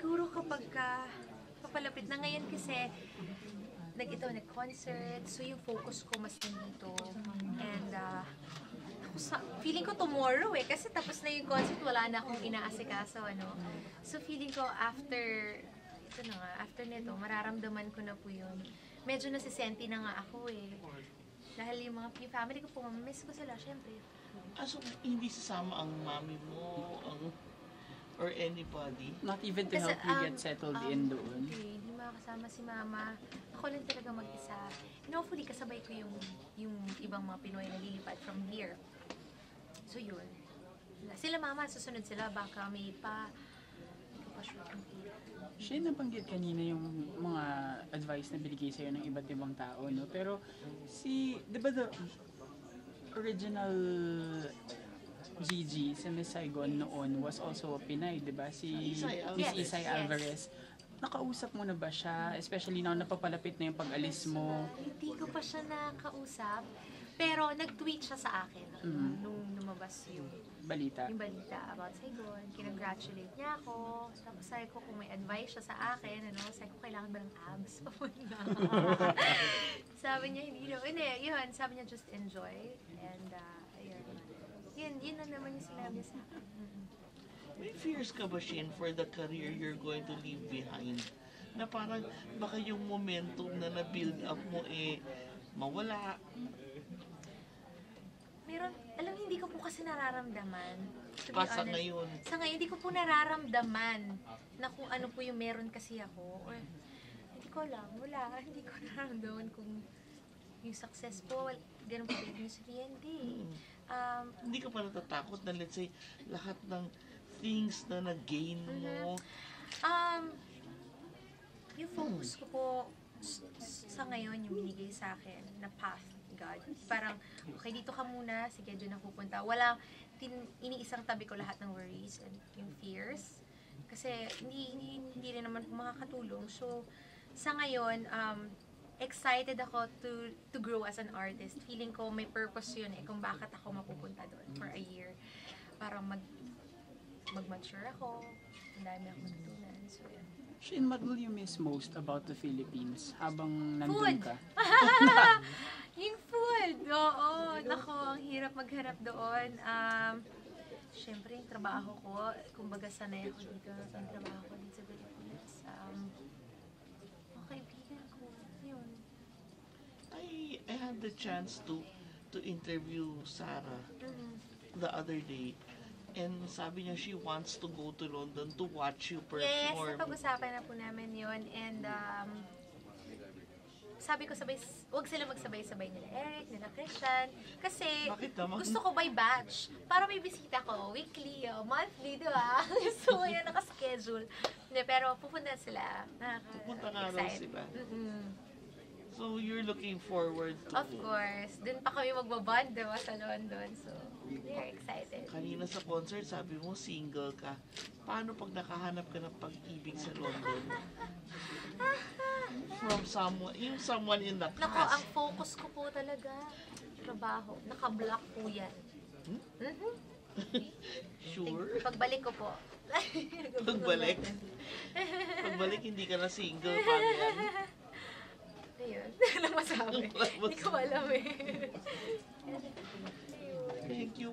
Siguro papalapit na ngayon kasi nag-concert, so yung focus ko mas nandito. And feeling ko tomorrow kasi tapos na yung concert, wala na akong inaasikaso, ano. So feeling ko after nito, mararamdaman ko na po yun. Medyo nasisenti na nga ako Dahil yung family ko po, miss ko sila, syempre. So hindi sasama ang mami mo, or anybody? Not even to help you get settled in doon? Hindi makakasama si mama. Ako lang talaga mag-isa. And hopefully, kasabay ko yung ibang mga Pinoy na lilipat from here. So yun. Sila mama, susunod sila. Baka may hindi ko pa sure kung Siya nabanggit kanina yung mga advice na binigay sa'yo ng iba't ibang tao, no? Pero di ba the original Gigi sa Miss Saigon noon was also a Pinay, di ba? Si Miss Isay Alvarez. Nakausap mo na ba siya? Especially now napapalapit na yung pag-alis mo. Hindi ko pa siya nakausap. Pero nag-tweet siya sa akin nung lumabas yung balita about Saigon. Kinongratulate niya ako. Tapos sabi ko kung may advice siya sa akin, sabi ko kailangan ba ng abs? Sabi niya, hindi yun. Sabi niya, just enjoy. And yun na naman yung sinabi sa akin. May fears ka ba, Shane, for the career you're going to leave behind? Na parang baka yung momentum na na-build up mo mawala. Hindi ko po kasi nararamdaman. Sa ngayon? Sa ngayon, hindi ko po nararamdaman na kung ano po yung meron kasi ako. Or, hindi ko alam, hindi ko nararamdaman kung yung success po, ganun po yung sabihin, hindi. Hindi ka pa natatakot na, let's say, lahat ng things na nag-gain mo? Yung focus ko po sa ngayon, yung binigay sa akin na path, God. Parang, okay, dito ka muna, sige, doon ako pupunta. Iniisang tabi ko lahat ng worries and yung fears. Kasi, hindi rin naman makakatulong. So, sa ngayon, excited ako to grow as an artist. Feeling ko may purpose yun kung bakit ako mapupunta doon for a year. Para mag-mature ako. Ang dami ako natutunan. So, yun. Shane, what will you miss most about the Philippines habang nandun Food! ka? Yung food! Oo! Nako, ang hirap magharap doon. Siyempre, yung trabaho ko, kumbaga sanay ako dito. Yung trabaho ko dito sa Pilipinas. Kaibigan ko. Yun. I had the chance to interview Sarah the other day. And sabi niya she wants to go to London to watch you perform. Yes, napag-usapan na po namin yun. And sabi ko huwag sila magsabay-sabay nila Eric, nila Christian. Kasi gusto ko by batch. Para may bisita ko, weekly, monthly, di ba? So, yan, nakaschedule. Pero pupunta sila. Pupunta nga raw sila. So, you're looking forward to... Of course. Dun pa kami magbabond, diba, sa London. So, we're excited. Kanina sa concert, sabi mo, single ka. Paano pag nakahanap ka ng pag-ibig sa London? From someone in the Nako, past. ang focus ko po talaga, trabaho. Naka-block po yan. Sure? Pagbalik ko po. Pagbalik? Pagbalik, hindi ka na single. Paano yan? Ayun. Walang masabi. Hindi ko alam Thank you.